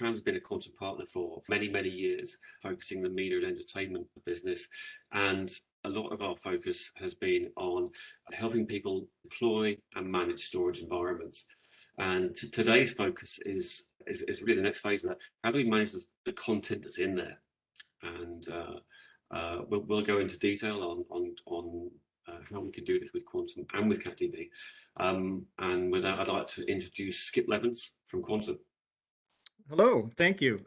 Trams has been a quantum partner for many, many years, focusing on the media and entertainment business. And a lot of our focus has been on helping people deploy and manage storage environments. And today's focus is really the next phase of that. How do we manage the content that's in there? And we'll go into detail on how we can do this with Quantum and with CatDV. And with that, I'd like to introduce Skip Levens from Quantum. Hello, thank you.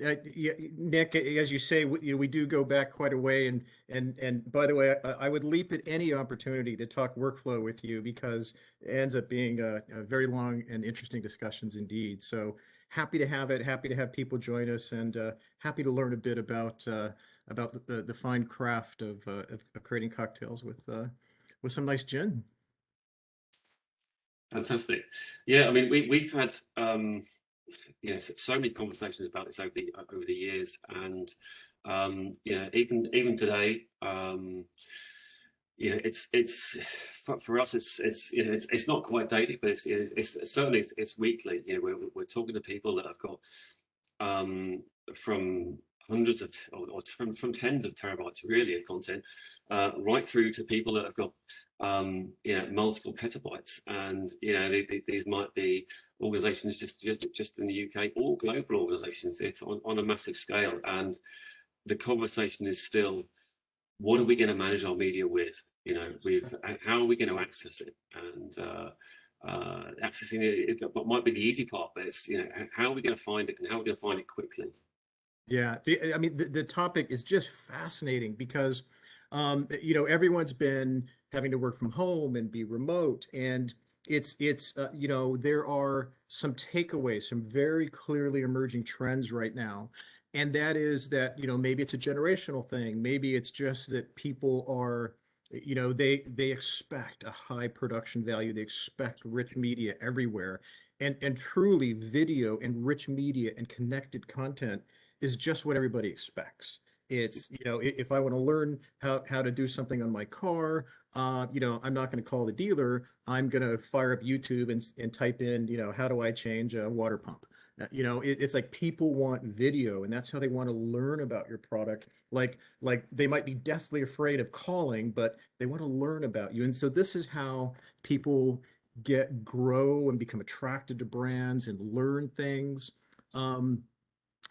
Nick, as you say, we do go back quite a way, and by the way, I would leap at any opportunity to talk workflow with you because it ends up being a very long and interesting discussions indeed. So happy to have it, happy to have people join us, and happy to learn a bit about the fine craft of creating cocktails with some nice gin. Fantastic. Yeah, I mean, we've had so many conversations about this over the years, and even today, it's for us, it's not quite daily, but it's certainly weekly. We're talking to people that have got from hundreds of or from tens of terabytes really of content, right through to people that have got multiple petabytes, and these might be organizations just in the UK or global organizations. It's on a massive scale, and the conversation is still, what are we going to manage our media with? How are we going to access it? And accessing it might be the easy part, but it's how are we going to find it, and how are we going to find it quickly? Yeah, I mean, the topic is just fascinating because, everyone's been having to work from home and be remote, and it's there are some takeaways, some very clearly emerging trends right now, and that is that maybe it's a generational thing, maybe it's just that people are, they expect a high production value, they expect rich media everywhere, and truly video and rich media and connected content is just what everybody expects. It's, if I want to learn how to do something on my car, I'm not going to call the dealer. I'm going to fire up YouTube and type in, how do I change a water pump? It's like people want video, and that's how they want to learn about your product. Like they might be deathly afraid of calling, but they want to learn about you. And so this is how people grow and become attracted to brands and learn things.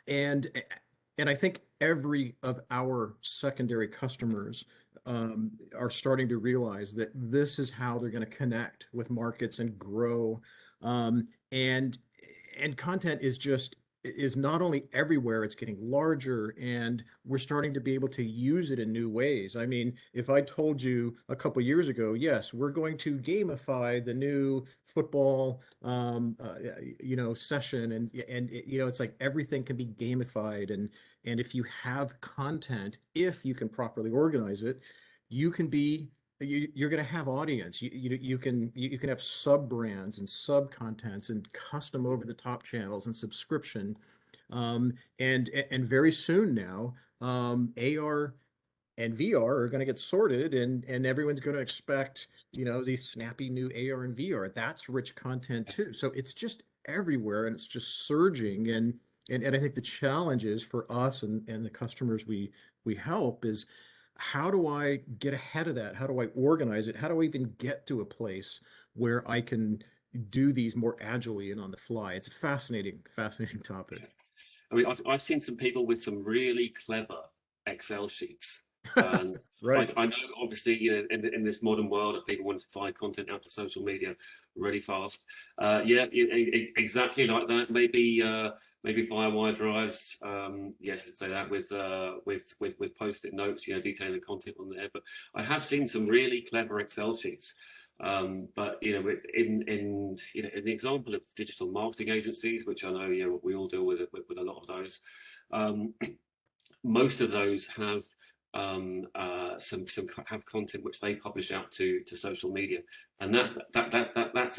And I think every of our secondary customers are starting to realize that this is how they're going to connect with markets and grow. And content is not only everywhere, it's getting larger, and we're starting to be able to use it in new ways. I mean, if I told you a couple years ago, yes, we're going to gamify the new football, session, and it's like everything can be gamified, and if you have content, if you can properly organize it, you can be you're going to have audience. You can have sub brands and sub contents and custom over the top channels and subscription, and very soon now, AR and VR are going to get sorted, and everyone's going to expect these snappy new AR and VR. That's rich content too. So it's just everywhere, and it's just surging. And I think the challenge is for us and the customers we help is, how do I get ahead of that? How do I organize it? How do I even get to a place where I can do these more agilely and on the fly? It's a fascinating topic. I mean, I've seen some people with some really clever Excel sheets. And Right. I know, obviously, in this modern world of people wanting to find content out to social media really fast. Exactly like that. Maybe Firewire drives. Yes, to say that with post-it notes, detailing the content on there. But I have seen some really clever Excel sheets. But in the example of digital marketing agencies, which I know we all deal with a lot of those. Most of those have have content which they publish out to social media, and that's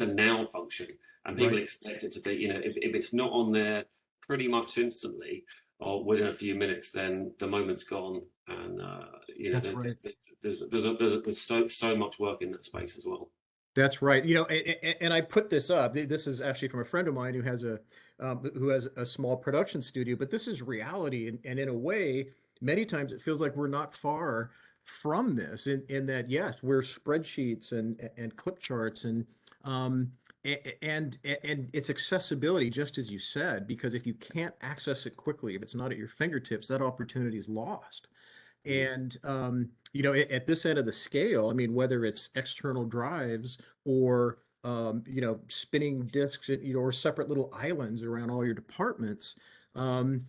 a now function, and people expect it to be, if it's not on there pretty much instantly or within a few minutes, then the moment's gone, and That's right. there's so much work in that space as well. That's right. And I put this up. This is actually from a friend of mine who has a who has a small production studio, but this is reality. And in a way, many times it feels like we're not far from this in that, yes, we're spreadsheets and clip charts um, and its accessibility, just as you said, because if you can't access it quickly, if it's not at your fingertips, that opportunity is lost. Mm. And at this end of the scale, I mean, whether it's external drives or spinning disks, or separate little islands around all your departments, um,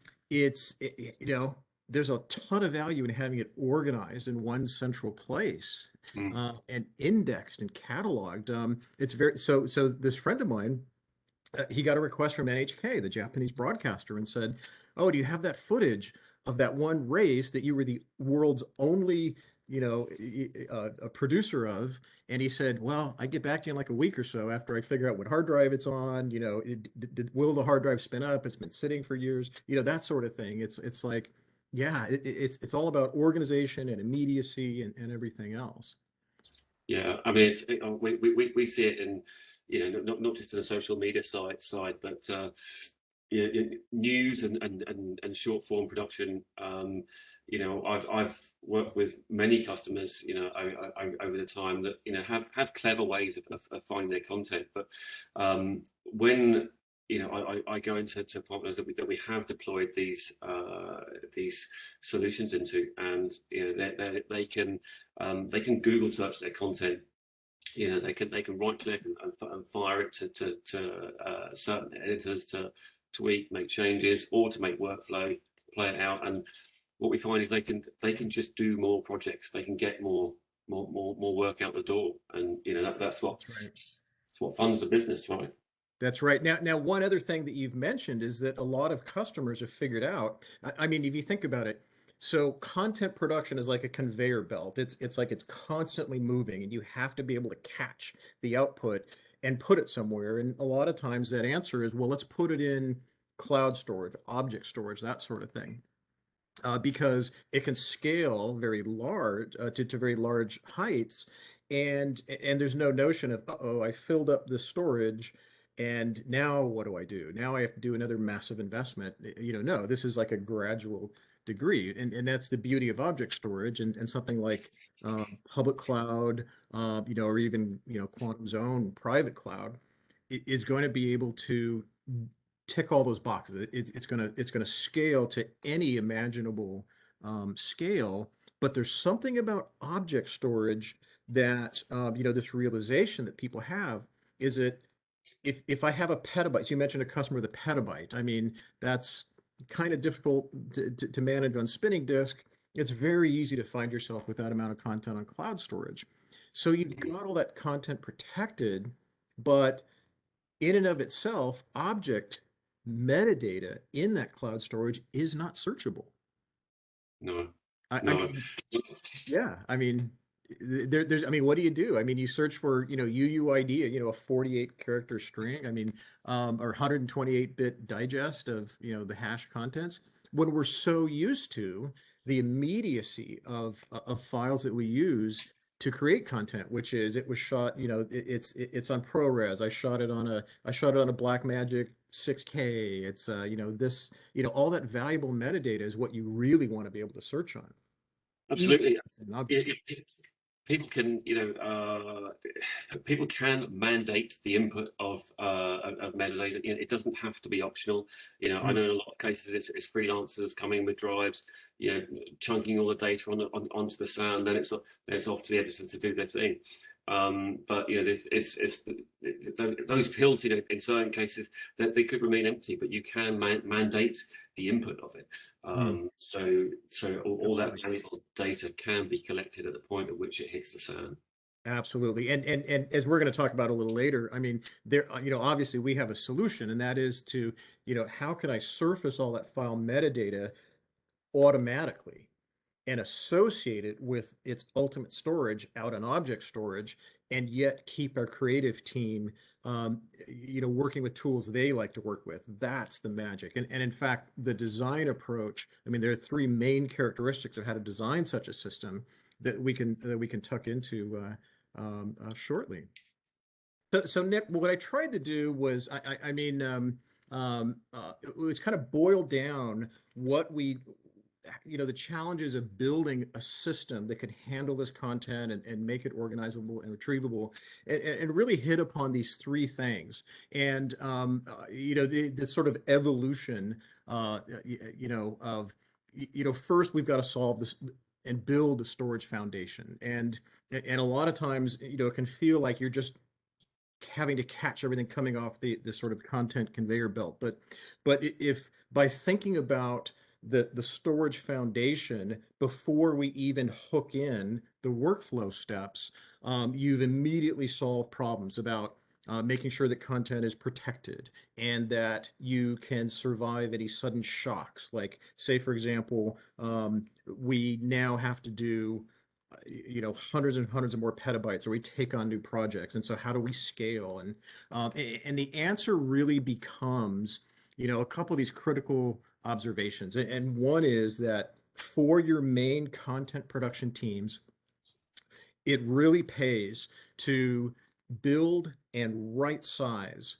there's a ton of value in having it organized in one central place, Mm. and indexed and cataloged. It's very so. So this friend of mine, he got a request from NHK, the Japanese broadcaster, and said, "Oh, do you have that footage of that one race that you were the world's only, a producer of?" And he said, "Well, I get back to you in like a week or so after I figure out what hard drive it's on. Will the hard drive spin up? It's been sitting for years. That sort of thing." It's like, yeah, it's all about organization and immediacy and everything else. Yeah, I mean, we see it in, not just in the social media side, but news and short form production. I've worked with many customers, over the time that have clever ways of finding their content, but when I go into partners that we have deployed these solutions into, and they can Google search their content. They can right click and fire it to certain editors to tweak, make changes, automate workflow, play it out. And what we find is they can just do more projects. They can get more work out the door, and that's what That's right. that's what funds the business, right? That's right. Now, one other thing that you've mentioned is that a lot of customers have figured out. I mean, if you think about it, so content production is like a conveyor belt. It's like it's constantly moving, and you have to be able to catch the output and put it somewhere. And a lot of times that answer is, well, let's put it in cloud storage, object storage, that sort of thing, because it can scale very large, to very large heights, and there's no notion of, oh, I filled up the storage, and now what do I do? Now I have to do another massive investment. No, this is like a gradual degree, and that's the beauty of object storage, and something like public cloud, or even Quantum's own private cloud is going to be able to tick all those boxes. It's going to scale to any imaginable scale. But there's something about object storage that this realization that people have is that if I have a petabyte, so you mentioned a customer with a petabyte. I mean, that's kind of difficult to manage on spinning disk. It's very easy to find yourself with that amount of content on cloud storage. So you've got all that content protected, but in and of itself, object metadata in that cloud storage is not searchable. No, I no. mean, yeah, I mean, I mean, what do you do? I mean, you search for, UUID, a 48 character string, I mean, or 128-bit digest of, the hash contents. When we're so used to the immediacy of files that we use to create content, which is it was shot, it's on ProRes. I shot it on a Blackmagic 6K. It's this, all that valuable metadata is what you really want to be able to search on. Even if Absolutely. it's an object. People can, people can mandate the input of metadata. It doesn't have to be optional. I Mm. know in a lot of cases it's freelancers coming with drives, chunking all the data onto the SAN, then it's off to the editor to do their thing. But it's those pills, in certain cases that they could remain empty, but you can mandate the input of it. Mm. So all that Absolutely. valuable data can be collected at the point at which it hits the SAN. Absolutely. And as we're going to talk about a little later, I mean, there, obviously we have a solution, and that is to, how can I surface all that file metadata automatically and associate it with its ultimate storage out in object storage, and yet keep our creative team, working with tools they like to work with. That's the magic. And in fact, the design approach, I mean, there are three main characteristics of how to design such a system that we can tuck into shortly. So Nick, what I tried to do was, I mean, it's kind of boiled down what we, the challenges of building a system that could handle this content and make it organizable and retrievable, and really hit upon these three things. And the sort of evolution, of, first we've got to solve this and build a storage foundation. And a lot of times, it can feel like you're just having to catch everything coming off the sort of content conveyor belt. But if by thinking about the storage foundation before we even hook in the workflow steps, you've immediately solved problems about making sure that content is protected and that you can survive any sudden shocks. Like, say, for example, we now have to do hundreds and hundreds of more petabytes, or we take on new projects. And so how do we scale? And the answer really becomes, a couple of these critical observations. And one is that for your main content production teams, it really pays to build and right size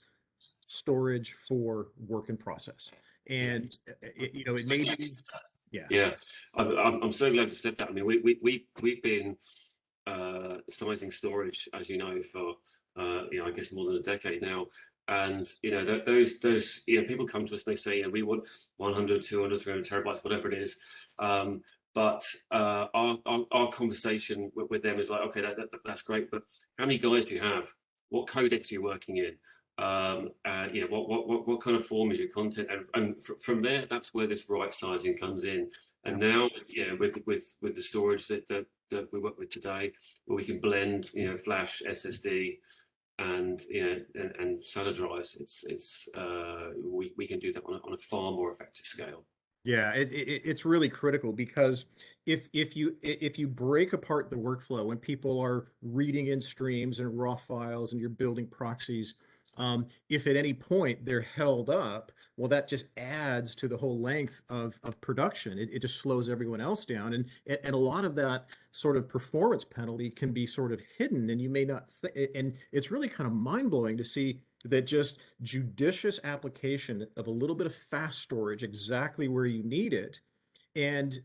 storage for work in process. And it may be, yeah. Yeah, I'm so glad you said that. I mean, we've been sizing storage, as you know, for I guess more than a decade now. And those people come to us and they say, we want 100, 200, 300 terabytes, whatever it is. But our conversation with them is like, okay, that's great, but how many guys do you have? What codecs are you working in? And what kind of form is your content? And from there, that's where this right sizing comes in. And now, with the storage that we work with today, where we can blend, flash, SSD, and and solid drives, we can do that on a far more effective scale. Yeah, it's really critical, because if you break apart the workflow when people are reading in streams and raw files and you're building proxies, if at any point they're held up, well, that just adds to the whole length of production. It just slows everyone else down, and a lot of that sort of performance penalty can be sort of hidden, and you may not. And it's really kind of mind blowing to see that just judicious application of a little bit of fast storage exactly where you need it. And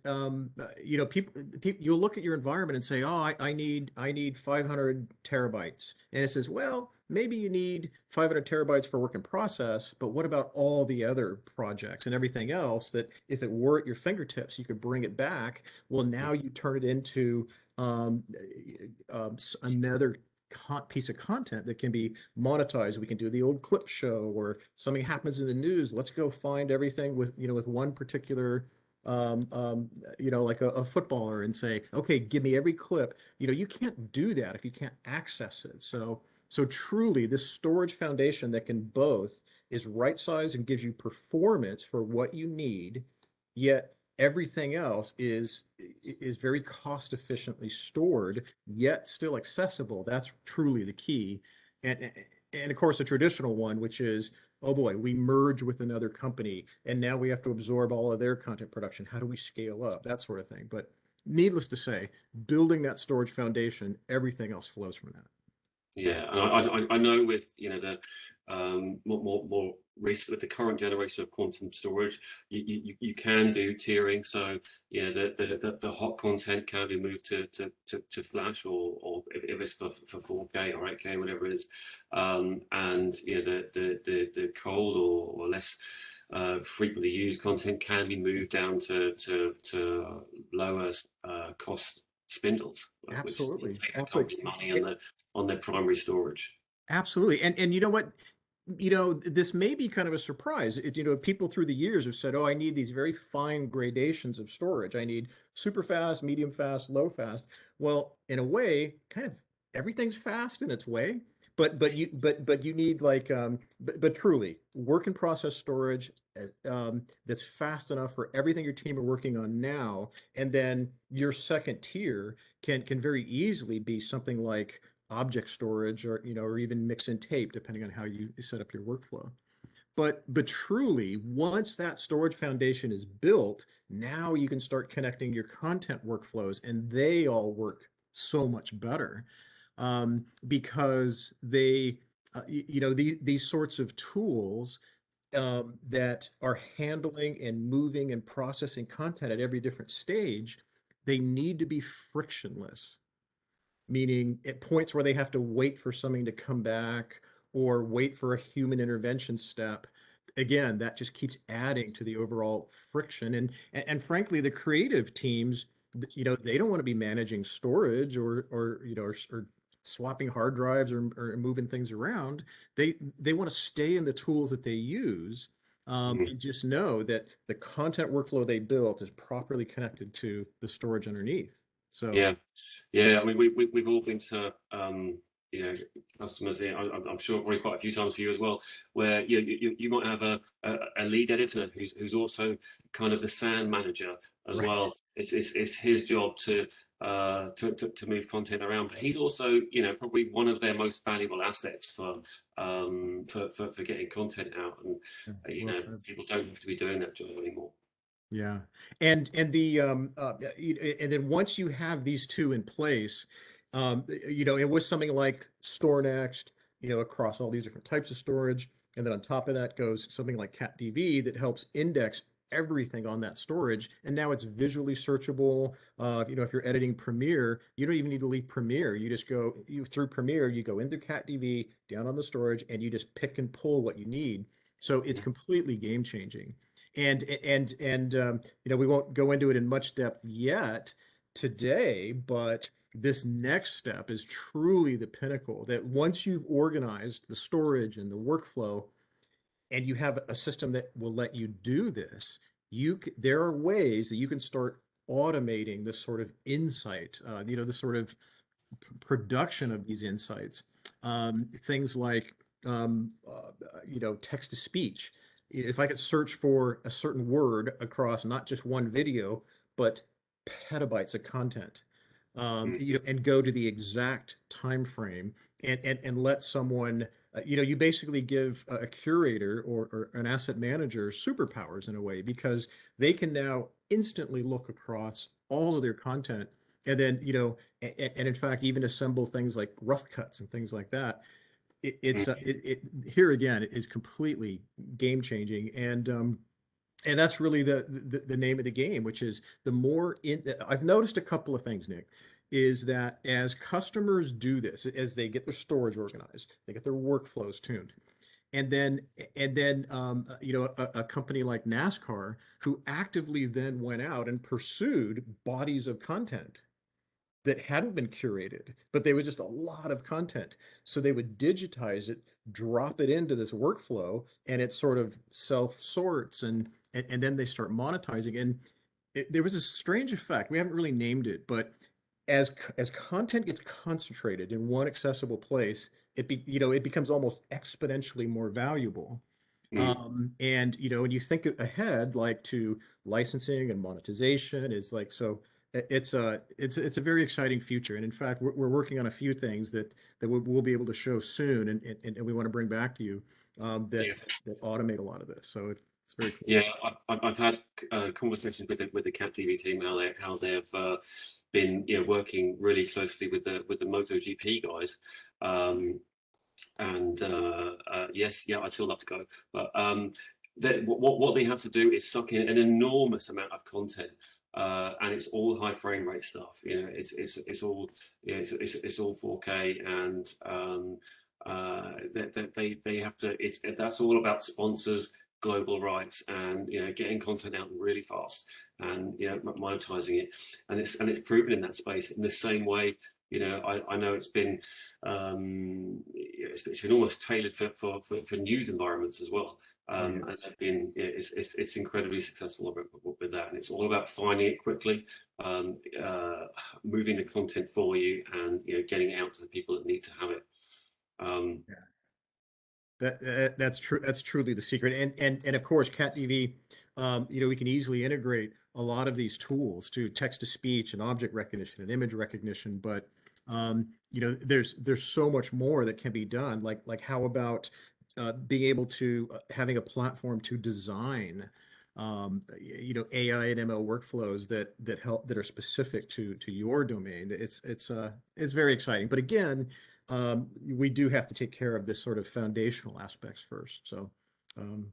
people, you'll look at your environment and say, "Oh, I need 500 terabytes," and it says, "Well, maybe you need 500 terabytes for work in process, but what about all the other projects and everything else that, if it were at your fingertips, you could bring it back?" Well, now you turn it into another piece of content that can be monetized. We can do the old clip show, or something happens in the news. Let's go find everything with one particular like a footballer, and say, okay, give me every clip. You can't do that if you can't access it. So truly, this storage foundation that can both is right size and gives you performance for what you need, yet everything else is very cost efficiently stored, yet still accessible. That's truly the key. And of course, the traditional one, which is, oh boy, we merge with another company and now we have to absorb all of their content production. How do we scale up? That sort of thing. But needless to say, building that storage foundation, everything else flows from that. Yeah, and I know with the more recent, with the current generation of quantum storage, you can do tiering. So the hot content can be moved to flash, or if it's for 4K or 8K, whatever it is, and the cold or less frequently used content can be moved down to lower cost spindles, which Absolutely, save the absolutely. company money on their primary storage. Absolutely. And you know what? This may be kind of a surprise. People through the years have said, oh, I need these very fine gradations of storage. I need super fast, medium fast, low fast. Well, in a way, kind of everything's fast in its way. But you need, like, but truly, work in process storage that's fast enough for everything your team are working on now. And then your second tier can very easily be something like object storage, or even mix and tape, depending on how you set up your workflow. But truly, once that storage foundation is built, now you can start connecting your content workflows, and they all work so much better, because these sorts of tools that are handling and moving and processing content at every different stage, they need to be frictionless, meaning at points where they have to wait for something to come back or wait for a human intervention step. Again, that just keeps adding to the overall friction. And frankly, the creative teams, they don't want to be managing storage or swapping hard drives or moving things around. They want to stay in the tools that they use, Mhm. and just know that the content workflow they built is properly connected to the storage underneath. So Yeah, yeah. I mean, we've all been to you know, customers here. I'm sure probably quite a few times for you as well, where you might have a lead editor who's also kind of the sound manager as right. well. It's his job to move content around, but he's also, you know, probably one of their most valuable assets for getting content out, and Yeah, you well know, said. people don't have to be doing that job anymore. Yeah. And then once you have these two in place, it was something like StorNext, across all these different types of storage. And then on top of that goes something like CatDV that helps index everything on that storage. And now it's visually searchable. If you're editing Premiere, you don't even need to leave Premiere. You just go through Premiere, you go into CatDV, down on the storage, and you just pick and pull what you need. So it's completely game changing. And we won't go into it in much depth yet today, but this next step is truly the pinnacle, that once you've organized the storage and the workflow and you have a system that will let you do this, there are ways that you can start automating this sort of insight, the sort of production of these insights. Things like text to speech. If I could search for a certain word across not just one video, but petabytes of content, Mm. and go to the exact time frame and let someone, you basically give a curator or an asset manager superpowers in a way, because they can now instantly look across all of their content, and then and in fact even assemble things like rough cuts and things like that. Here again is completely game changing, and that's really the name of the game, which is the more in. I've noticed a couple of things, Nick, is that as customers do this, as they get their storage organized, they get their workflows tuned, and then a company like NASCAR, who actively then went out and pursued bodies of content that hadn't been curated, but there was just a lot of content. So they would digitize it, drop it into this workflow, and it sort of self sorts, and then they start monetizing. And there was a strange effect. We haven't really named it, but as content gets concentrated in one accessible place, it becomes almost exponentially more valuable. Mm. And when you think ahead, like to licensing and monetization, is like so. It's a very exciting future, and in fact, we're working on a few things that we'll be able to show soon, and we want to bring back to you, Yeah. that automate a lot of this. So it's very cool. Yeah, I've had conversations with the CatDV team, how they've been, you know, working really closely with the MotoGP guys, um, and yes, yeah, I'd still love to go, but what they have to do is suck in an enormous amount of content, and it's all high frame rate stuff. You know, it's all, you know, it's all 4K, and they have to. That's all about sponsors, global rights, and you know, getting content out really fast, and you know, monetizing it, and it's proven in that space in the same way. You know, I know it's been it's been almost tailored for news environments as well. And Yes. they've been, yeah, it's incredibly successful with that, and it's all about finding it quickly, um, uh, moving the content for you, and you know, getting it out to the people that need to have it. Um, Yeah. That's true. That's truly the secret. And of course, CatDV, we can easily integrate a lot of these tools to text to speech and object recognition and image recognition. But there's so much more that can be done. Like how about being able to having a platform to design AI and ML workflows that are specific to your domain. It's very exciting. But again, we do have to take care of this sort of foundational aspects first. So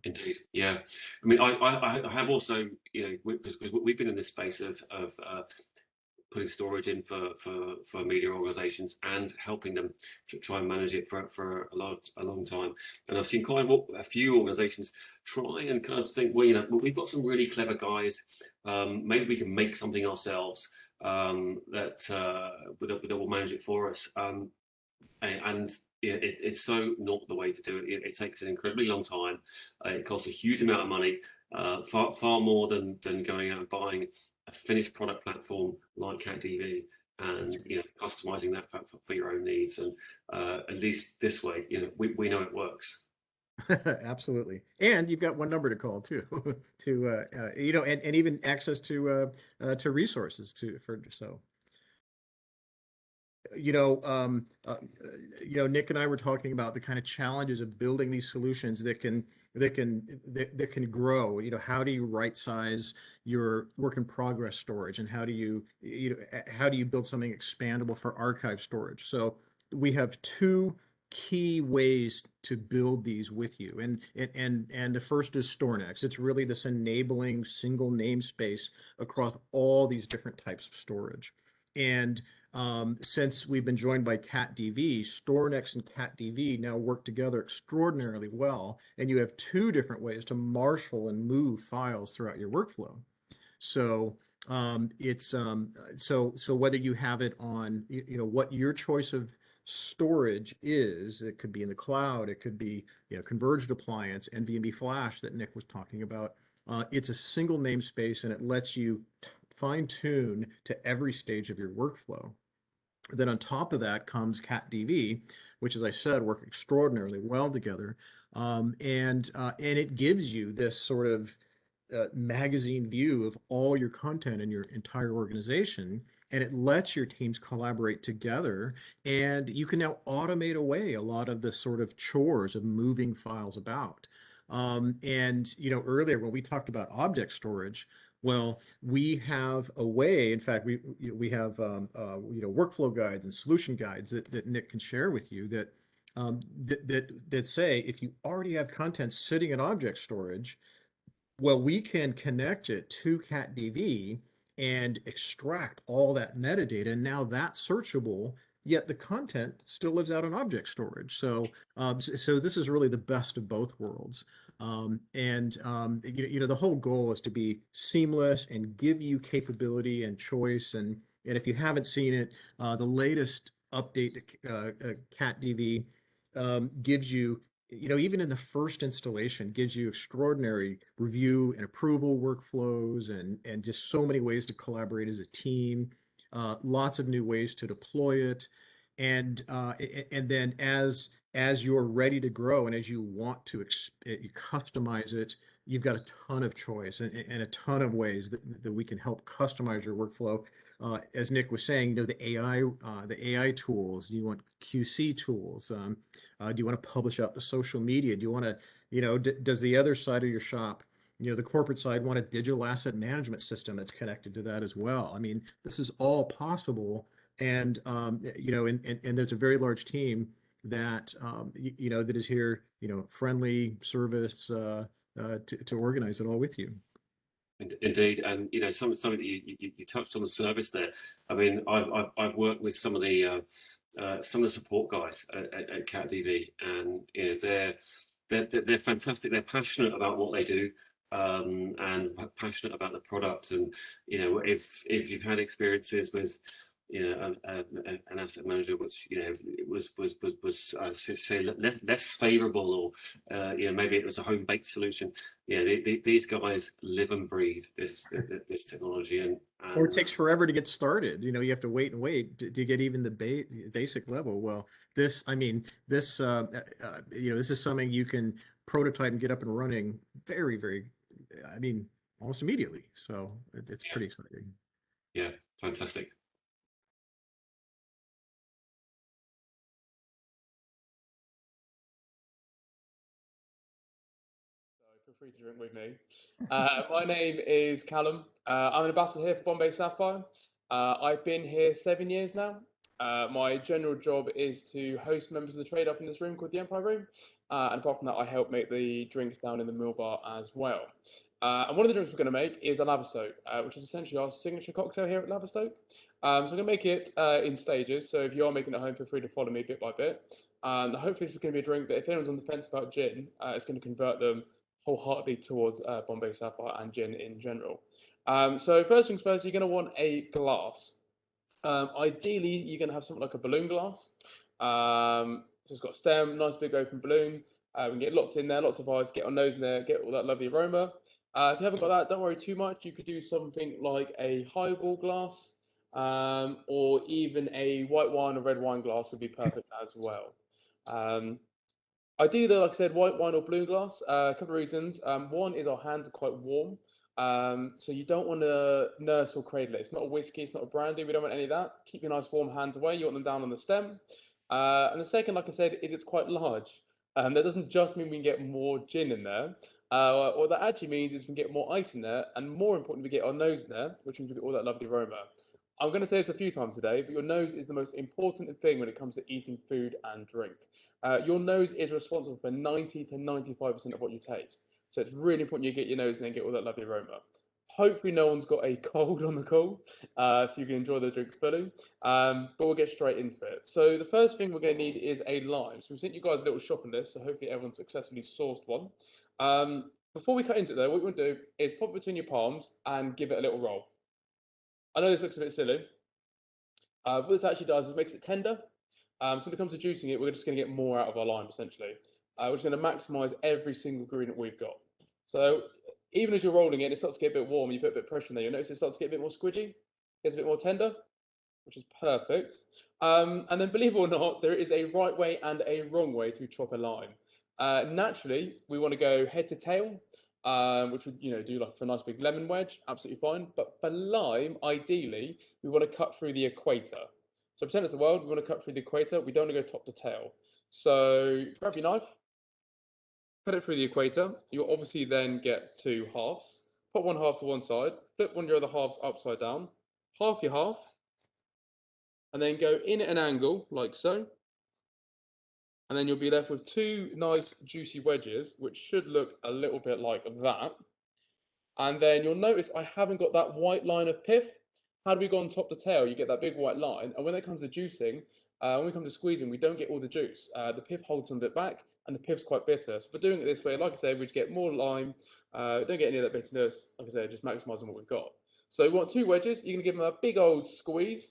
Indeed, yeah. I mean, I have also, because we've been in this space of putting storage in for media organizations and helping them to try and manage it for a long time. And I've seen quite a few organizations try and kind of think, well, we've got some really clever guys. Maybe we can make something ourselves that will manage it for us. And yeah, it's so not the way to do it. It takes an incredibly long time. It costs a huge amount of money, far more than going out and buying a finished product platform like CatDV and customizing that for your own needs. And at least this way, we know it works. Absolutely. And you've got one number to call too, and even access to resources for so. you know, um, uh, Nick and I were talking about the kind of challenges of building these solutions that can grow. How do you right size your work in progress storage, and how do you build something expandable for archive storage? So we have two key ways to build these with you, and the first is StorNext. It's really this enabling single namespace across all these different types of storage. And since we've been joined by CatDV, StorNext and CatDV now work together extraordinarily well, and you have two different ways to marshal and move files throughout your workflow. So so whether you have it on, what your choice of storage is, it could be in the cloud, it could be, converged appliance, NVMe flash that Nick was talking about. It's a single namespace, and it lets you fine tune to every stage of your workflow. Then on top of that comes CatDV, which, as I said, work extraordinarily well together, and it gives you this sort of magazine view of all your content in your entire organization, and it lets your teams collaborate together, and you can now automate away a lot of the sort of chores of moving files about. And earlier when we talked about object storage, well, we have a way. In fact, we have workflow guides and solution guides that Nick can share with you that say if you already have content sitting in object storage, well, we can connect it to CatDV and extract all that metadata, and now that's searchable. Yet the content still lives out in object storage. So this is really the best of both worlds. The whole goal is to be seamless and give you capability and choice. And if you haven't seen it, the latest update to CatDV gives you, even in the first installation, gives you extraordinary review and approval workflows, and just so many ways to collaborate as a team, lots of new ways to deploy it. And then as you're ready to grow and as you want to customize it, you've got a ton of choice and a ton of ways that we can help customize your workflow. As Nick was saying, the AI tools. Do you want QC tools? Do you want to publish out to social media? Do you want to, does the other side of your shop, the corporate side, want a digital asset management system that's connected to that as well? I mean, this is all possible, and and there's a very large team that that is here, friendly service to organize it all with you. Indeed, and something that you touched on the service there. I mean, I've worked with some of the support guys at CatDV, and they're fantastic. They're passionate about what they do, and passionate about the product. And if you've had experiences with an asset manager which was say less favorable, or maybe it was a home baked solution. These guys live and breathe this technology, Or it takes forever to get started. You have to wait and wait to get even the basic level. Well, I mean, this is something you can prototype and get up and running very, very, I mean, almost immediately. So it's pretty exciting. Yeah, fantastic. Feel free to drink with me. My name is Callum. I'm an ambassador here for Bombay Sapphire. I've been here 7 years now. My general job is to host members of the trade up in this room called the Empire Room, and apart from that, I help make the drinks down in the mill bar as well. And one of the drinks we're going to make is a Laverstoke, which is essentially our signature cocktail here at Laverstoke. So I'm going to make it in stages, so if you are making it at home, feel free to follow me bit by bit. Hopefully this is going to be a drink that if anyone's on the fence about gin, it's going to convert them wholeheartedly towards Bombay Sapphire and gin in general. So first things first, you're going to want a glass. Ideally, you're going to have something like a balloon glass. So it's got a stem, nice big open balloon. We can get lots in there, lots of ice, get our nose in there, get all that lovely aroma. If you haven't got that, don't worry too much. You could do something like a highball glass, or even a white wine or red wine glass would be perfect as well. Ideally, though, like I said, white wine or blue glass. A couple of reasons. One is our hands are quite warm, so you don't want to nurse or cradle it. It's not a whiskey, it's not a brandy. We don't want any of that. Keep your nice warm hands away. You want them down on the stem. And the second, like I said, is it's quite large. That doesn't just mean we can get more gin in there. What that actually means is we can get more ice in there, and more importantly, we get our nose in there, which means we get all that lovely aroma. I'm going to say this a few times today, but your nose is the most important thing when it comes to eating food and drink. Your nose is responsible for 90 to 95% of what you taste. So it's really important you get your nose and then get all that lovely aroma. Hopefully no one's got a cold on the call, so you can enjoy the drinks fully. But we'll get straight into it. So the first thing we're going to need is a lime. So we sent you guys a little shopping list, so hopefully everyone successfully sourced one. Before we cut into it though, what we're going to do is pop it between your palms and give it a little roll. I know this looks a bit silly. What this actually does is it makes it tender. So when it comes to juicing it, we're just going to get more out of our lime, essentially. We're just going to maximise every single ingredient we've got. So even as you're rolling it, it starts to get a bit warm, you put a bit of pressure in there, you'll notice it starts to get a bit more squidgy, gets a bit more tender, which is perfect. And then believe it or not, there is a right way and a wrong way to chop a lime. Naturally, we want to go head to tail, which would do like for a nice big lemon wedge, absolutely fine. But for lime, ideally, we want to cut through the equator. So pretend it's the world, we want to cut through the equator, we don't want to go top to tail. So grab your knife, cut it through the equator. You'll obviously then get two halves. Put one half to one side, flip one of your other halves upside down, half your half, and then go in at an angle like so. And then you'll be left with two nice juicy wedges, which should look a little bit like that. And then you'll notice I haven't got that white line of pith. How do we go on top to tail? You get that big white line. And when it comes to juicing, when we come to squeezing, we don't get all the juice. The pith holds some of it back, and the pith's quite bitter. So for doing it this way, like I said, we just get more lime. Don't get any of that bitterness. Like I said, just maximising what we've got. So we want two wedges. You're going to give them a big old squeeze.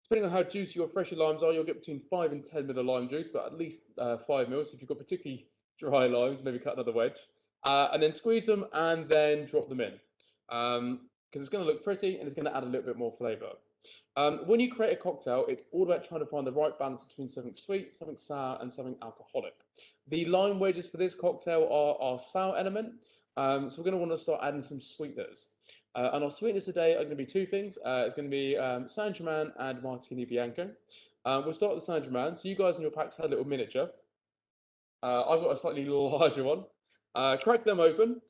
Depending on how juicy or fresh your limes are, you'll get between 5 and 10 ml of lime juice, but at least 5 mils. If you've got particularly dry limes, maybe cut another wedge. And then squeeze them and then drop them in. Because it's going to look pretty and it's going to add a little bit more flavour. When you create a cocktail, it's all about trying to find the right balance between something sweet, something sour, and something alcoholic. The lime wedges for this cocktail are our sour element. So we're going to want to start adding some sweeteners. And our sweeteners today are going to be two things. It's going to be Saint-Germain and Martini Bianco. We'll start with the Saint-Germain. So you guys in your packs had a little miniature. I've got a slightly larger one. Crack them open.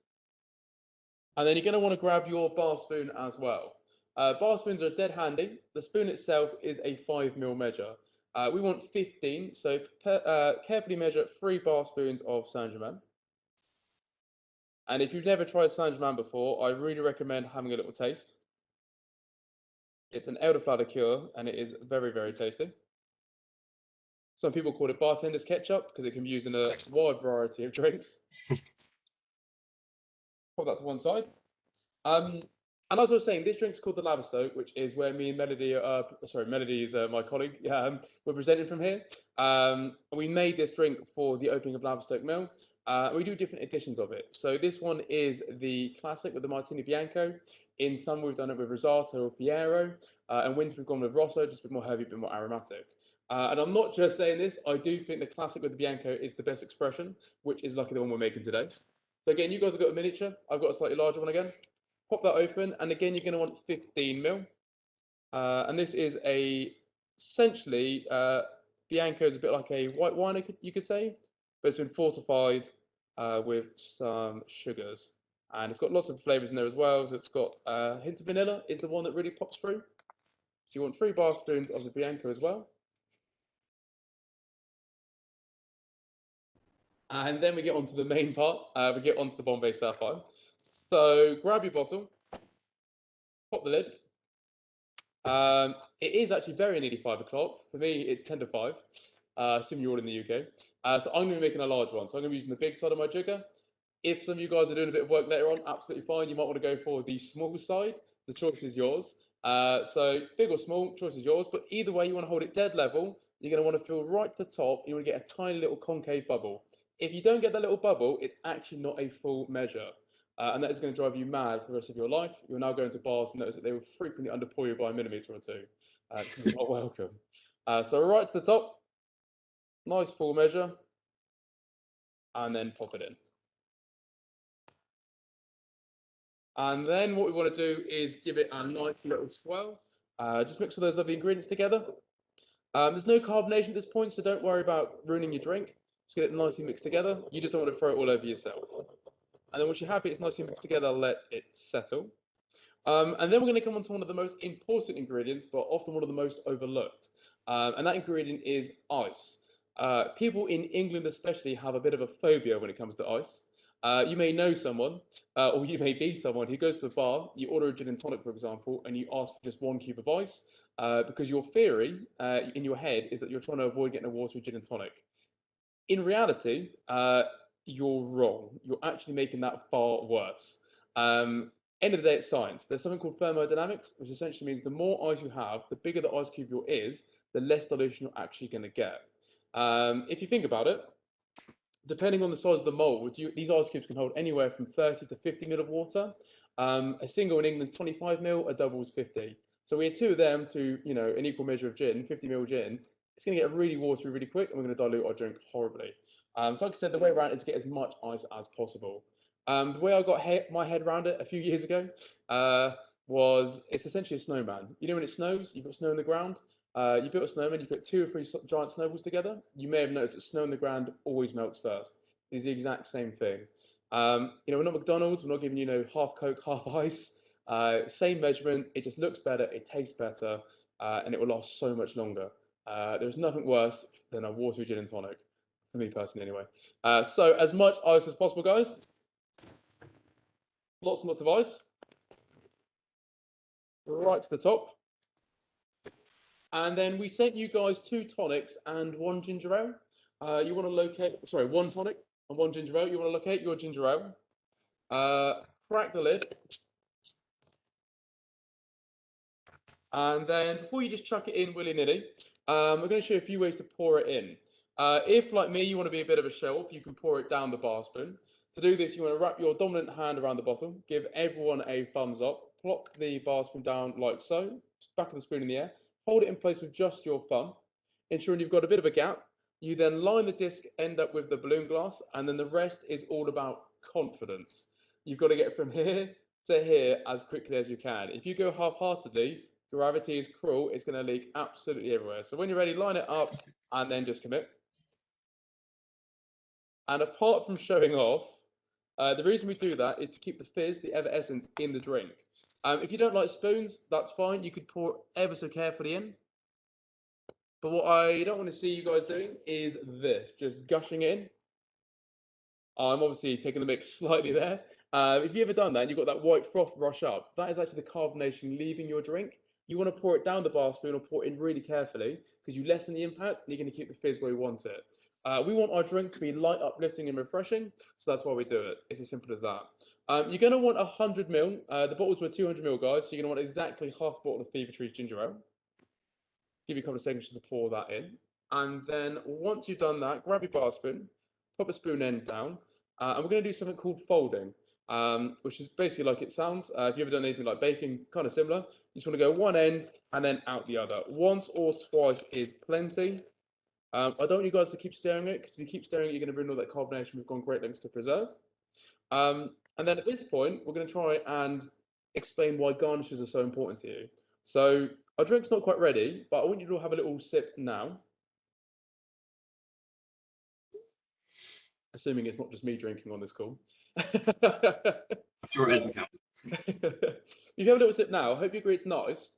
And then you're going to want to grab your bar spoon as well. Bar spoons are dead handy. The spoon itself is a 5 ml measure. We want 15, so carefully measure 3 bar spoons of Saint-Germain. And if you've never tried Saint-Germain before, I really recommend having a little taste. It's an elderflower liqueur, and it is very, very tasty. Some people call it bartender's ketchup because it can be used in a wide variety of drinks. Put that to one side. And as I was saying, this drink's called the Laverstoke, which is where me and Melody, Melody is my colleague, we're presenting from here. We made this drink for the opening of Laverstoke Mill. We do different editions of it. So this one is the classic with the Martini Bianco. In summer, we've done it with Rosato or Fiero. In winter, we've gone with Rosso, just a bit more heavy, a bit more aromatic. And I'm not just saying this, I do think the classic with the Bianco is the best expression, which is lucky the one we're making today. So again, you guys have got a miniature. I've got a slightly larger one again. Pop that open, and again, you're going to want 15 ml. And this is essentially, Bianco is a bit like a white wine, you could say, but it's been fortified with some sugars. And it's got lots of flavours in there as well. So it's got a hint of vanilla is the one that really pops through. So you want 3 bar spoons of the Bianco as well. And then we get onto the main part. We get onto the Bombay Sapphire. So grab your bottle, pop the lid. It is actually very nearly 5 o'clock. For me, it's 10 to 5. Assuming you're all in the UK. So I'm going to be making a large one. So I'm going to be using the big side of my jigger. If some of you guys are doing a bit of work later on, absolutely fine. You might want to go for the small side. The choice is yours. So big or small, choice is yours. But either way, you want to hold it dead level. You're going to want to fill right to the top. You want to get a tiny little concave bubble. If you don't get that little bubble, it's actually not a full measure. And that is going to drive you mad for the rest of your life. You're now going to bars and notice that they will frequently underpour you by a millimetre or two. You're not welcome. So right to the top, nice full measure, and then pop it in. And then what we want to do is give it a nice little swirl. Just mix all those lovely ingredients together. There's no carbonation at this point, so don't worry about ruining your drink. Just get it nicely mixed together. You just don't want to throw it all over yourself. And then once you're happy it's nicely mixed together, let it settle. And then we're going to come on to one of the most important ingredients, but often one of the most overlooked. And that ingredient is ice. People in England especially have a bit of a phobia when it comes to ice. You may know someone, or you may be someone who goes to a bar, you order a gin and tonic, for example, and you ask for just 1 cube of ice, because your theory in your head is that you're trying to avoid getting a watery gin and tonic. In reality, you're wrong. You're actually making that far worse. End of the day, it's science. There's something called thermodynamics, which essentially means the more ice you have, the bigger the ice cube is, the less dilution you're actually going to get. If you think about it, depending on the size of the mold, these ice cubes can hold anywhere from 30 to 50 ml of water. A single in England is 25 ml, a double is 50. So we add 2 of them to, an equal measure of gin, 50 ml gin. It's going to get really watery really quick, and we're going to dilute our drink horribly. So like I said, the way around is to get as much ice as possible. The way I got my head around it a few years ago was it's essentially a snowman. You know when it snows, you've got snow on the ground. You built a snowman, you put 2 or 3 giant snowballs together. You may have noticed that snow on the ground always melts first. It's the exact same thing. We're not McDonald's. We're not giving half Coke, half ice. Same measurement. It just looks better. It tastes better, and it will last so much longer. There's nothing worse than a watery gin and tonic, for me personally, anyway. So as much ice as possible, guys. Lots and lots of ice. Right to the top. And then we sent you guys 2 tonics and 1 ginger ale. You want to locate, 1 tonic and 1 ginger ale. You want to locate your ginger ale. Crack the lid. And then before you just chuck it in willy-nilly, we're going to show you a few ways to pour it in. If, like me, you want to be a bit of a show-off, you can pour it down the bar spoon. To do this, you want to wrap your dominant hand around the bottle, give everyone a thumbs up, plop the bar spoon down like so, back of the spoon in the air, hold it in place with just your thumb, ensuring you've got a bit of a gap. You then line the disc end up with the balloon glass, and then the rest is all about confidence. You've got to get from here to here as quickly as you can. If you go half-heartedly, gravity is cruel, it's going to leak absolutely everywhere. So when you're ready, line it up, and then just commit. And apart from showing off, the reason we do that is to keep the fizz, the effervescence in the drink. If you don't like spoons, that's fine. You could pour ever so carefully in. But what I don't want to see you guys doing is this, just gushing it in. I'm obviously taking the mix slightly there. If you've ever done that and you've got that white froth rush up, that is actually the carbonation leaving your drink. You want to pour it down the bar spoon or pour it in really carefully because you lessen the impact and you're going to keep the fizz where you want it. We want our drink to be light, uplifting and refreshing, so that's why we do it. It's as simple as that. You're going to want 100 ml. The bottles were 200 ml, guys, so you're going to want exactly half a bottle of Fever Tree's ginger ale. Give you a couple of seconds to pour that in. And then once you've done that, grab your bar spoon, pop a spoon end down, and we're going to do something called folding, which is basically like it sounds. If you've ever done anything like baking, kind of similar. You just want to go one end and then out the other. Once or twice is plenty. I don't want you guys to keep stirring it, because if you keep stirring it, you're going to ruin all that carbonation we've gone great lengths to preserve. And then at this point, we're going to try and explain why garnishes are so important to you. So our drink's not quite ready, but I want you to have a little sip now. Assuming it's not just me drinking on this call. I'm sure it isn't, Captain. You have a little sip now. I hope you agree it's nice.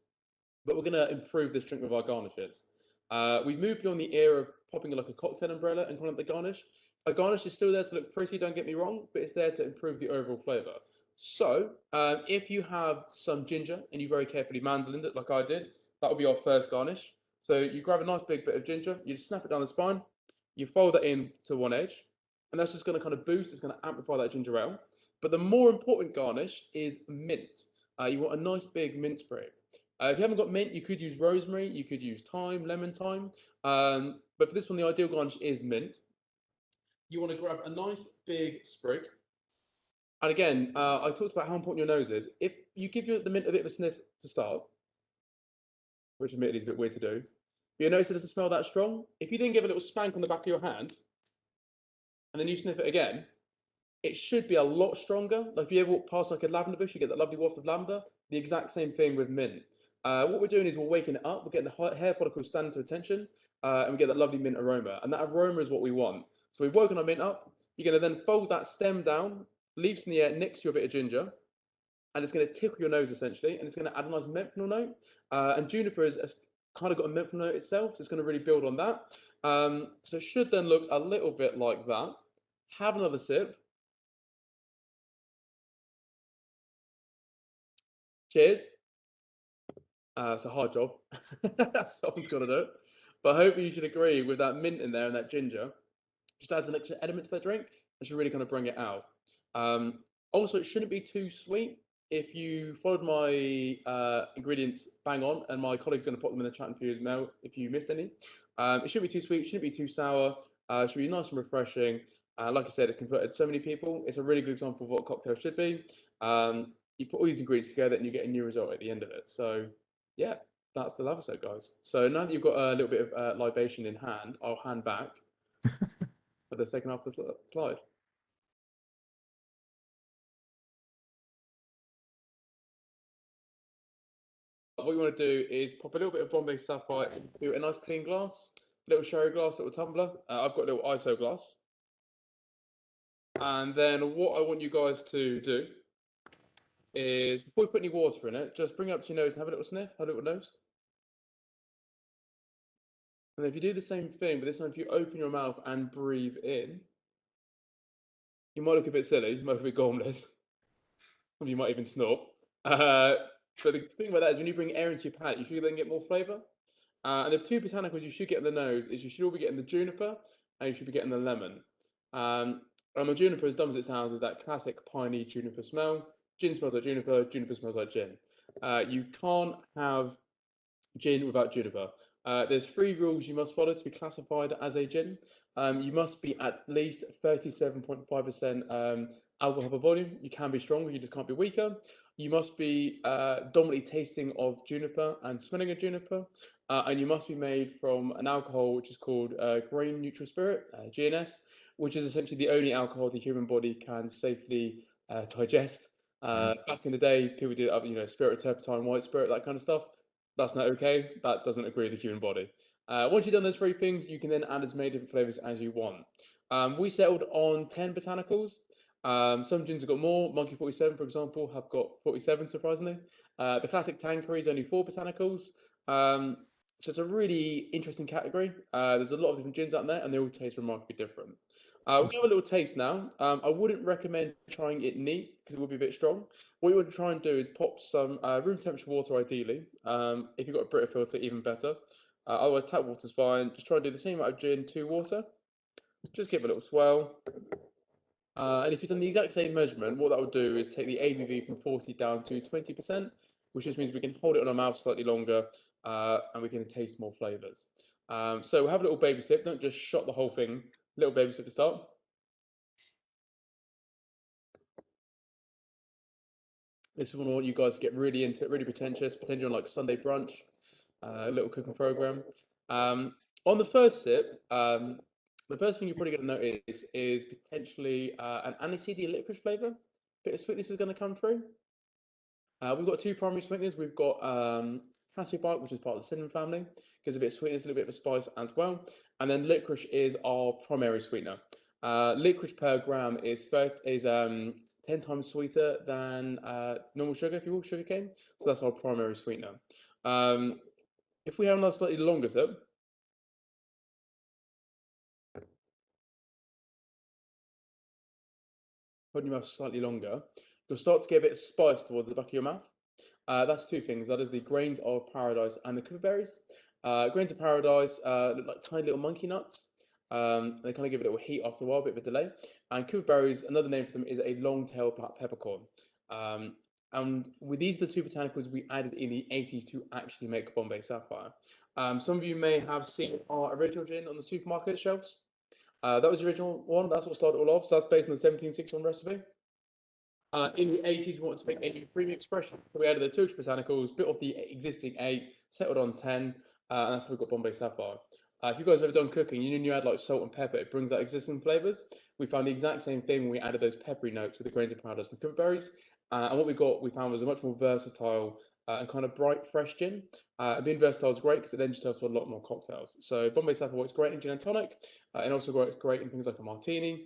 but we're going to improve this drink with our garnishes. We've moved beyond the era of popping like a cocktail umbrella and calling it the garnish. A garnish is still there to look pretty, don't get me wrong, but it's there to improve the overall flavour. So, if you have some ginger and you very carefully mandolined it like I did, that will be our first garnish. So you grab a nice big bit of ginger, you just snap it down the spine, you fold that in to one edge, and that's just going to kind of boost, it's going to amplify that ginger ale. But the more important garnish is mint. You want a nice big mint spray. If you haven't got mint, you could use rosemary, you could use thyme, lemon thyme. But for this one, the ideal garnish is mint. You want to grab a nice big sprig. And again, I talked about how important your nose is. If you give the mint a bit of a sniff to start, which admittedly is a bit weird to do, but your nose doesn't smell that strong. If you then give a little spank on the back of your hand, and then you sniff it again, it should be a lot stronger. Like if you ever walk past like a lavender bush, you get that lovely waft of lavender. The exact same thing with mint. What we're doing is we're waking it up. We're getting the hair follicles standing to attention, and we get that lovely mint aroma. And that aroma is what we want. So we've woken our mint up. You're going to then fold that stem down, leaves in the air next to a bit of ginger, and it's going to tickle your nose essentially, and it's going to add a nice menthol note. And juniper has kind of got a menthol note itself, so it's going to really build on that. So it should then look a little bit like that. Have another sip. Cheers. It's a hard job. Someone's got to do it. But hopefully you should agree with that mint in there and that ginger. Just adds an extra element to that drink and should really kind of bring it out. Also, it shouldn't be too sweet. If you followed my ingredients bang on, and my colleague's going to put them in the chat for you now if you missed any. It shouldn't be too sweet, shouldn't be too sour. It should be nice and refreshing. Like I said, it's converted so many people. It's a really good example of what a cocktail should be. You put all these ingredients together and you get a new result at the end of it. So yeah, that's the episode, guys. So now that you've got a little bit of libation in hand, I'll hand back for the second half of the slide. What you want to do is pop a little bit of Bombay Sapphire into a nice clean glass, little sherry glass, little tumbler. I've got a little ISO glass. And then what I want you guys to do is, before you put any water in it, just bring it up to your nose and have a little sniff, have a little nose. And if you do the same thing, but this time if you open your mouth and breathe in, you might look a bit silly, you might look a bit gormless, or you might even snort. But the thing about that is when you bring air into your palate, you should then get more flavour. And the two botanicals you should get in the nose is you should all be getting the juniper and you should be getting the lemon. And the juniper, as dumb as it sounds, is that classic piney juniper smell. Gin smells like juniper, juniper smells like gin. You can't have gin without juniper. There's 3 rules you must follow to be classified as a gin. You must be at least 37.5% alcohol per volume. You can be stronger, you just can't be weaker. You must be dominantly tasting of juniper and smelling of juniper. And you must be made from an alcohol which is called grain neutral spirit, GNS, which is essentially the only alcohol the human body can safely digest. Back in the day, people did, spirit of turpentine, white spirit, that kind of stuff. That's not okay. That doesn't agree with the human body. Once you've done those 3 things, you can then add as many different flavors as you want. We settled on 10 botanicals. Some gins have got more. Monkey 47, for example, have got 47, surprisingly. The classic Tanqueray is only 4 botanicals. So it's a really interesting category. There's a lot of different gins out there, and they all taste remarkably different. We'll give a little taste now. I wouldn't recommend trying it neat because it will be a bit strong. What you want to try and do is pop some room temperature water, ideally. If you've got a Brita filter, even better. Otherwise, tap water's fine. Just try and do the same amount of gin to water. Just give it a little swell. And if you've done the exact same measurement, what that will do is take the ABV from 40 down to 20%, which just means we can hold it on our mouth slightly longer and we can taste more flavours. So we'll have a little baby sip. Don't just shot the whole thing. Little baby sip to start. This is one I want you guys to get really into it, really pretentious, pretend you're on like Sunday brunch, a little cooking program. On the first sip, the first thing you're probably going to notice is potentially an aniseed licorice flavour. Bit of sweetness is going to come through. We've got 2 primary sweeteners. We've got cassia bark, which is part of the cinnamon family, gives a bit of sweetness, a little bit of spice as well. And then licorice is our primary sweetener. Licorice per gram is 10 10 times sweeter than normal sugar, if you will, sugar cane. So that's our primary sweetener. If we have another slightly longer sip, hold your mouth slightly longer, you'll start to get a bit of spice towards the back of your mouth. That's two things. That is the grains of paradise and the cooperberries. Grains of paradise look like tiny little monkey nuts. They kind of give it a little heat after a while, a bit of a delay. And cooperberries, another name for them is a long-tailed black peppercorn. And with these, the two botanicals we added in the 80s to actually make Bombay Sapphire. Some of you may have seen our original gin on the supermarket shelves. That was the original one. That's what started it all off. So that's based on the 1761 recipe. In the 80s, we wanted to make a new premium expression. So we added the two botanicals, bit off the existing 8, settled on 10, and that's how we got Bombay Sapphire. If you guys have ever done cooking, you know, you add like salt and pepper, it brings out existing flavors. We found the exact same thing when we added those peppery notes with the grains of paradise and cooperberries. And what we found was a much more versatile and kind of bright, fresh gin. Being versatile is great because it lends itself to a lot more cocktails. So Bombay Sapphire works great in gin and tonic, and also works great in things like a martini,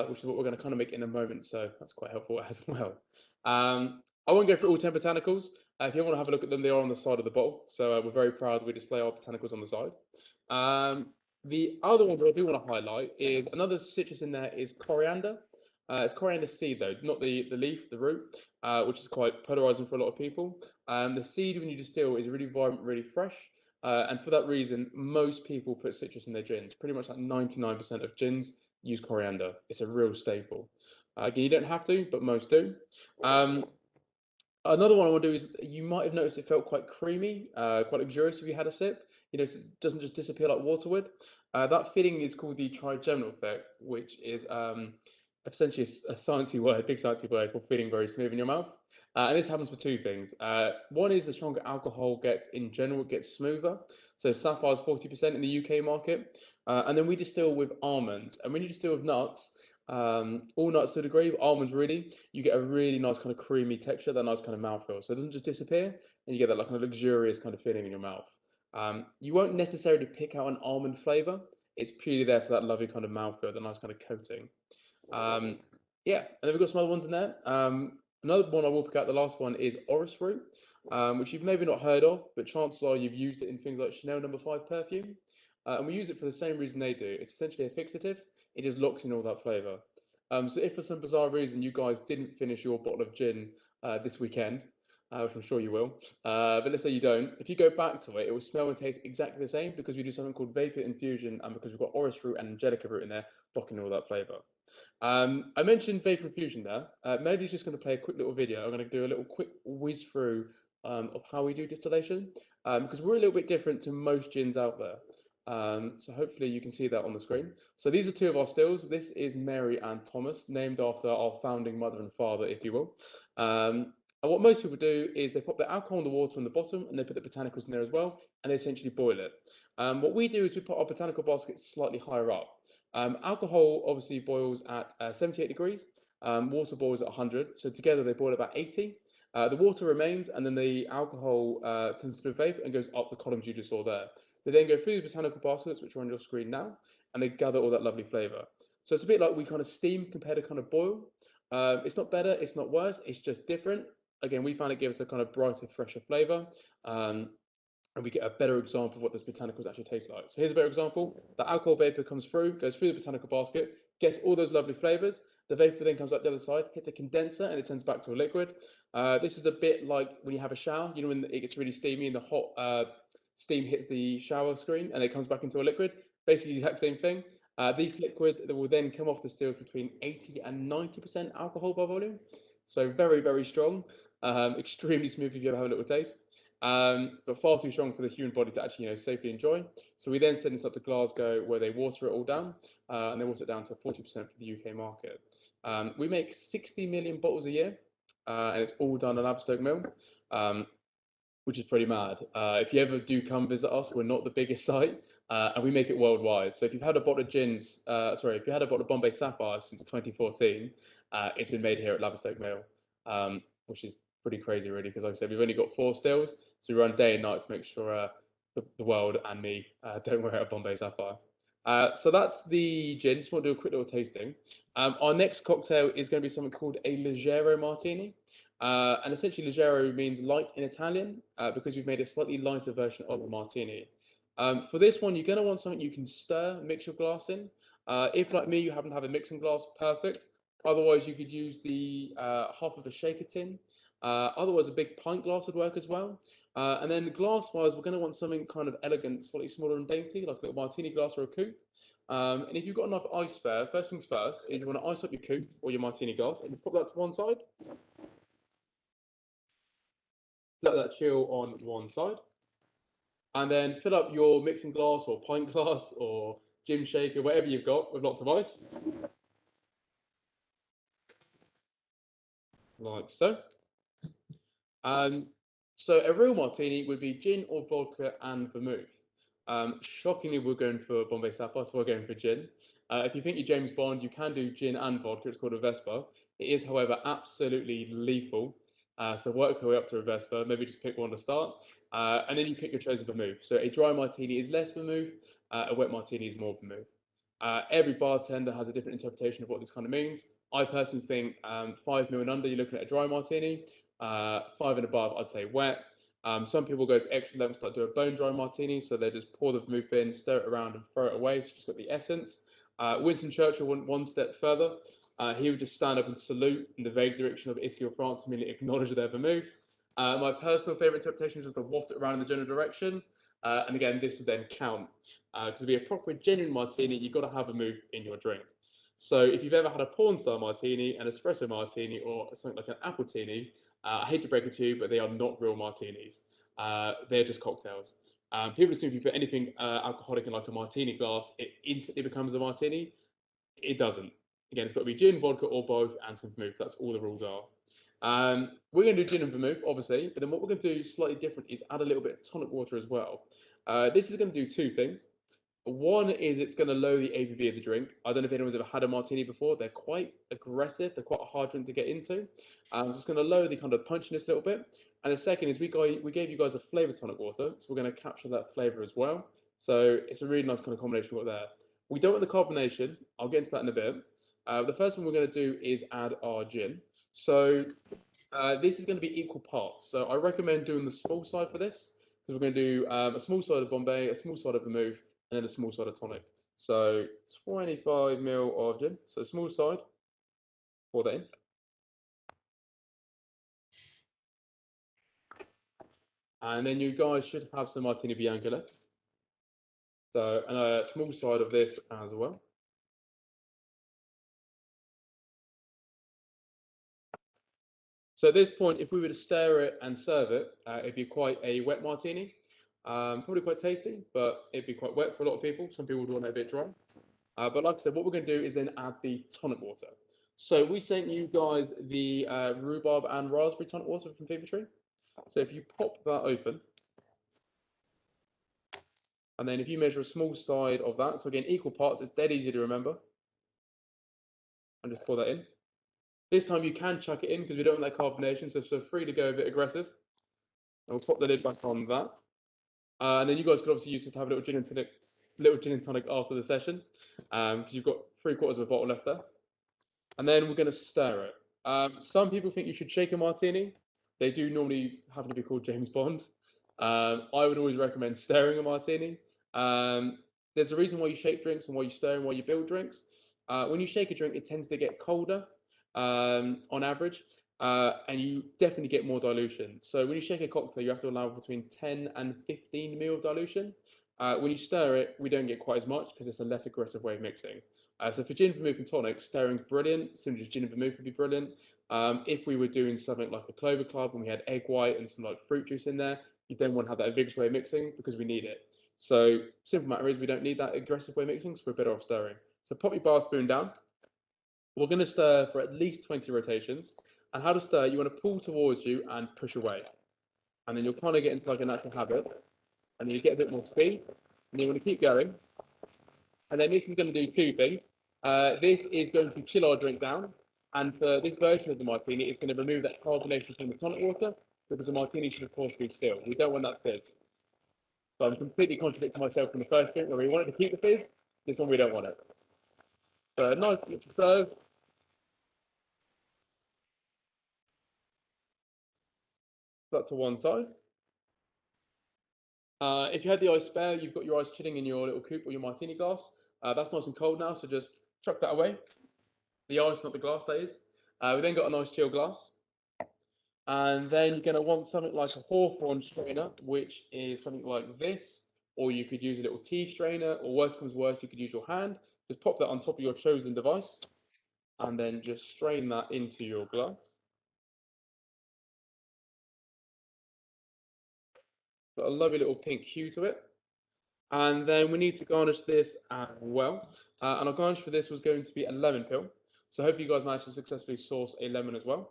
which is what we're going to kind of make in a moment. So that's quite helpful as well. I won't go through all 10 botanicals. If you want to have a look at them, they are on the side of the bottle. So we're very proud we display our botanicals on the side. The other ones that I do want to highlight is another citrus in there is coriander. It's coriander seed though, not the leaf, the root, which is quite polarizing for a lot of people. The seed, when you distill, is really vibrant, really fresh. And for that reason, most people put citrus in their gins. Pretty much like 99% of gins use coriander. It's a real staple. Again, you don't have to, but most do. Another one I want to do is you might have noticed it felt quite creamy, quite luxurious if you had a sip. You know, it doesn't just disappear like water would. That feeling is called the trigeminal effect, which is essentially a sciencey word, big sciencey word for feeling very smooth in your mouth. And this happens for two things. One is the stronger alcohol gets in general, it gets smoother. So Sapphire's 40% in the UK market. And then we distill with almonds. And when you distill with nuts, all nuts to a degree, but almonds really, you get a really nice kind of creamy texture, that nice kind of mouthfeel. So it doesn't just disappear, and you get that like kind of luxurious kind of feeling in your mouth. You won't necessarily pick out an almond flavor. It's purely there for that lovely kind of mouthfeel, the nice kind of coating. Yeah, and then we've got some other ones in there. Another one I will pick out, the last one, is orris root, which you've maybe not heard of, but chances are you've used it in things like Chanel No. 5 perfume. And we use it for the same reason they do. It's essentially a fixative. It just locks in all that flavour. So if for some bizarre reason you guys didn't finish your bottle of gin this weekend, which I'm sure you will, but let's say you don't, if you go back to it, it will smell and taste exactly the same because we do something called vapor infusion, and because we've got orris root and angelica root in there, blocking all that flavour. I mentioned vapor infusion there. Melody's just going to play a quick little video. I'm going to do a little quick whiz through of how we do distillation, because we're a little bit different to most gins out there. So hopefully you can see that on the screen. So these are two of our stills. This is Mary and Thomas, named after our founding mother and father, if you will. And what most people do is they put the alcohol in the water on the bottom, and they put the botanicals in there as well, and they essentially boil it. What we do is we put our botanical basket slightly higher up. Alcohol obviously boils at 78 degrees. Water boils at 100. So together they boil about 80. The water remains, and then the alcohol turns to vapor and goes up the columns you just saw there. They then go through the botanical baskets, which are on your screen now, and they gather all that lovely flavour. So it's a bit like we kind of steam compared to kind of boil. It's not better, it's not worse, it's just different. Again, we found it gives us a kind of brighter, fresher flavour. And we get a better example of what those botanicals actually taste like. So here's a better example. The alcohol vapor comes through, goes through the botanical basket, gets all those lovely flavors. The vapor then comes up the other side, hits a condenser, and it turns back to a liquid. This is a bit like when you have a shower, you know, when it gets really steamy and the hot steam hits the shower screen and it comes back into a liquid. Basically the exact same thing. These liquid that will then come off the stills between 80 and 90% alcohol by volume. So very, very strong. Extremely smooth if you ever have a little taste. But far too strong for the human body to actually, safely enjoy. So we then send this up to Glasgow, where they water it all down, and they water it down to 40% for the UK market. We make 60 million bottles a year, and it's all done at Laverstoke Mill, which is pretty mad. If you ever do come visit us, we're not the biggest site, and we make it worldwide. So if you've had a bottle of if you had a bottle of Bombay Sapphire since 2014, it's been made here at Laverstoke Mill, which is pretty crazy, really, because like I said, we've only got 4 stills, so we run day and night to make sure the world and me don't wear a Bombay Sapphire. So that's the gin. Just want to do a quick little tasting. Our next cocktail is going to be something called a Leggero Martini. And essentially Leggero means light in Italian because we've made a slightly lighter version of a martini. For this one, you're going to want something you can stir, mix your glass in. If, like me, you happen to have a mixing glass, perfect. Otherwise, you could use the half of a shaker tin. Otherwise, a big pint glass would work as well. And then glass-wise, we're going to want something kind of elegant, slightly smaller and dainty, like a little martini glass or a coupe. And if you've got enough ice spare, first things first, is you want to ice up your coupe or your martini glass, and you put that to one side. Let that chill on one side. And then fill up your mixing glass or pint glass or gym shaker, whatever you've got, with lots of ice. Like so. So a real martini would be gin or vodka and vermouth. Shockingly, we're going for Bombay Sapphire, so we're going for gin. If you think you're James Bond, you can do gin and vodka. It's called a Vesper. It is, however, absolutely lethal. So work your way up to a Vesper. Maybe just pick one to start. And then you pick your chosen vermouth. So a dry martini is less vermouth. A wet martini is more vermouth. Every bartender has a different interpretation of what this kind of means. I personally think 5 mil and under, you're looking at a dry martini. 5 and above, I'd say wet. Some people go to extra lengths, like do a bone dry martini, so they just pour the vermouth in, stir it around, and throw it away. So you just got the essence. Winston Churchill went one step further. He would just stand up and salute in the vague direction of Italy or France, to immediately acknowledge their vermouth. My personal favorite interpretation is just to waft it around in the general direction. And again, this would then count. To be a proper genuine martini, you've got to have vermouth in your drink. So if you've ever had a porn star martini, an espresso martini, or something like an appletini, I hate to break it to you, but they are not real martinis. They're just cocktails. People assume if you put anything alcoholic in like a martini glass, it instantly becomes a martini. It doesn't. Again, it's got to be gin, vodka, or both, and some vermouth. That's all the rules are. We're going to do gin and vermouth, obviously, but then what we're going to do slightly different is add a little bit of tonic water as well. This is going to do two things. One is it's going to lower the ABV of the drink. I don't know if anyone's ever had a martini before. They're quite aggressive. They're quite a hard drink to get into. So it's going to lower the kind of punchiness a little bit. And the second is we gave you guys a flavor tonic water, so we're going to capture that flavor as well. So it's a really nice kind of combination we've got there. We don't want the carbonation. I'll get into that in a bit. The first one we're going to do is add our gin. So this is going to be equal parts. So I recommend doing the small side for this, because we're going to do a small side of Bombay, a small side of vermouth, and then a small side of tonic. So 25 ml of gin. So small side, pour that in. And then you guys should have some Martini Bianco left. So, and a small side of this as well. So at this point, if we were to stir it and serve it, it'd be quite a wet martini. Probably quite tasty, but it'd be quite wet for a lot of people. Some people would want it a bit dry. But like I said, what we're going to do is then add the tonic water. So we sent you guys the rhubarb and raspberry tonic water from Fever Tree. So if you pop that open, and then if you measure a small side of that, so again, equal parts, it's dead easy to remember. And just pour that in. This time you can chuck it in because we don't want that carbonation, so feel free to go a bit aggressive. And we'll pop the lid back on that. And then you guys could obviously use it to have a little gin and tonic after the session, because you've got 3/4 of a bottle left there. And then we're going to stir it. Some people think you should shake a martini. They do normally happen to be called James Bond. I would always recommend stirring a martini. There's a reason why you shake drinks and why you stir and why you build drinks. When you shake a drink, it tends to get colder on average, and you definitely get more dilution. So when you shake a cocktail, you have to allow between 10 and 15 ml of dilution. When you stir it, we don't get quite as much because it's a less aggressive way of mixing. So for gin, vermouth, and tonic, stirring's brilliant. Similar to gin and vermouth would be brilliant. If we were doing something like a Clover Club and we had egg white and some like fruit juice in there, you then want to have that vigorous way of mixing because we need it. So simple matter is we don't need that aggressive way of mixing, so we're better off stirring. So pop your bar spoon down. We're going to stir for at least 20 rotations. And how to stir, you want to pull towards you and push away. And then you'll kind of get into like a natural habit. And then you get a bit more speed. And you want to keep going. And then this is going to do two things. This is going to chill our drink down. And for this version of the martini, it's going to remove that carbonation from the tonic water, because the martini should, of course, be still. We don't want that fizz. So I'm completely contradicting myself from the first drink where we wanted to keep the fizz. This one we don't want it. So nice little serve. That to one side. If you had the ice spare, you've got your ice chilling in your little coupe or your martini glass. That's nice and cold now, so just chuck that away. The ice, not the glass, that is. We then got a nice chill glass. And then you're going to want something like a Hawthorne strainer, which is something like this. Or you could use a little tea strainer, or worst comes worst, you could use your hand. Just pop that on top of your chosen device. And then just strain that into your glass. Got a lovely little pink hue to it. And then we need to garnish this as well. And our garnish for this was going to be a lemon peel. So hopefully you guys managed to successfully source a lemon as well.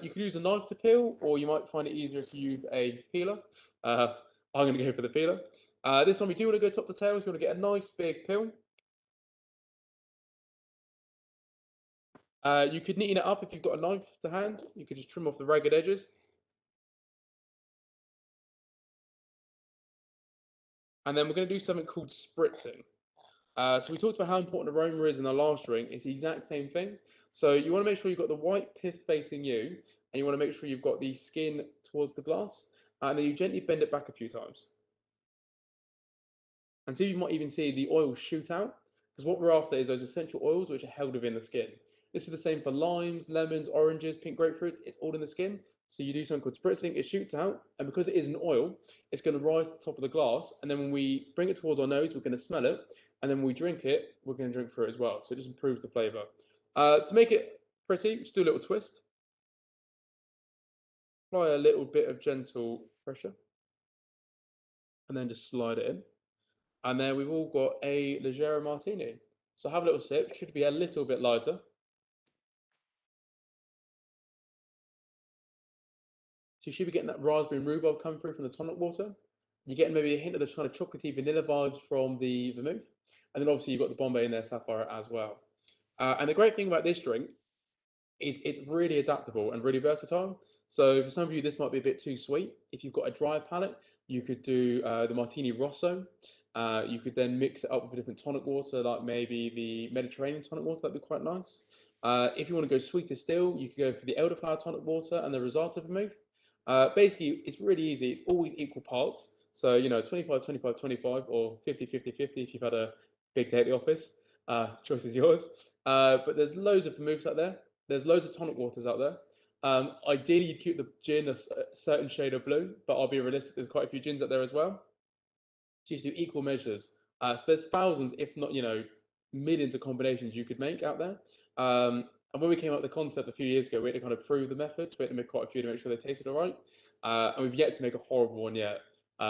You could use a knife to peel, or you might find it easier if you use a peeler. I'm going to go for the peeler. This time we do want to go top to tail, so you want to get a nice big peel. You could neaten it up if you've got a knife to hand. You could just trim off the ragged edges. And then we're going to do something called spritzing. So we talked about how important aroma is in the last drink. It's the exact same thing. So you want to make sure you've got the white pith facing you, and you want to make sure you've got the skin towards the glass, and then you gently bend it back a few times. And so you might even see the oil shoot out, because what we're after is those essential oils which are held within the skin. This is the same for limes, lemons, oranges, pink grapefruits. It's all in the skin. So you do something called spritzing, it shoots out, and because it is an oil, it's going to rise to the top of the glass, and then when we bring it towards our nose, we're going to smell it, and then when we drink it, we're going to drink through it as well. So it just improves the flavour. To make it pretty, just do a little twist. Apply a little bit of gentle pressure, and then just slide it in. And then we've all got a Leggero martini. So have a little sip, should be a little bit lighter. So you should be getting that raspberry and rhubarb come through from the tonic water. You're getting maybe a hint of the kind of chocolatey vanilla vibes from the vermouth. And then obviously you've got the Bombay in there, Sapphire as well. And the great thing about this drink is it's really adaptable and really versatile. So for some of you, this might be a bit too sweet. If you've got a dry palate, you could do the Martini Rosso. You could then mix it up with a different tonic water, like maybe the Mediterranean tonic water. That'd be quite nice. If you want to go sweeter still, you could go for the elderflower tonic water and the Rosata vermouth. Basically, it's really easy. It's always equal parts. So, 25, 25, 25, or 50, 50, 50 if you've had a big day at the office. Choice is yours. But there's loads of vermouths out there. There's loads of tonic waters out there. Ideally, you'd keep the gin a certain shade of blue, but I'll be realistic, there's quite a few gins out there as well. So you do equal measures. So there's thousands, if not, millions of combinations you could make out there. And when we came up with the concept a few years ago, we had to kind of prove the methods. We had to make quite a few to make sure they tasted all right. And we've yet to make a horrible one yet.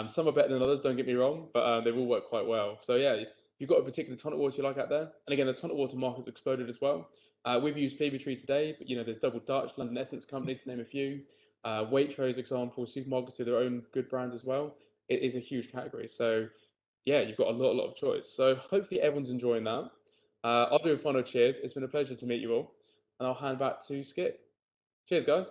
Some are better than others, don't get me wrong, but they've all worked quite well. So yeah, if you've got a particular tonic water you like out there. And again, the tonic water market's exploded as well. We've used Fever-Tree today, but there's Double Dutch, London Essence Company, to name a few. Waitrose example, supermarkets do their own good brands as well. It is a huge category. So yeah, you've got a lot of choice. So hopefully everyone's enjoying that. I'll do a final cheers. It's been a pleasure to meet you all. And I'll hand back to Skip. Cheers, guys.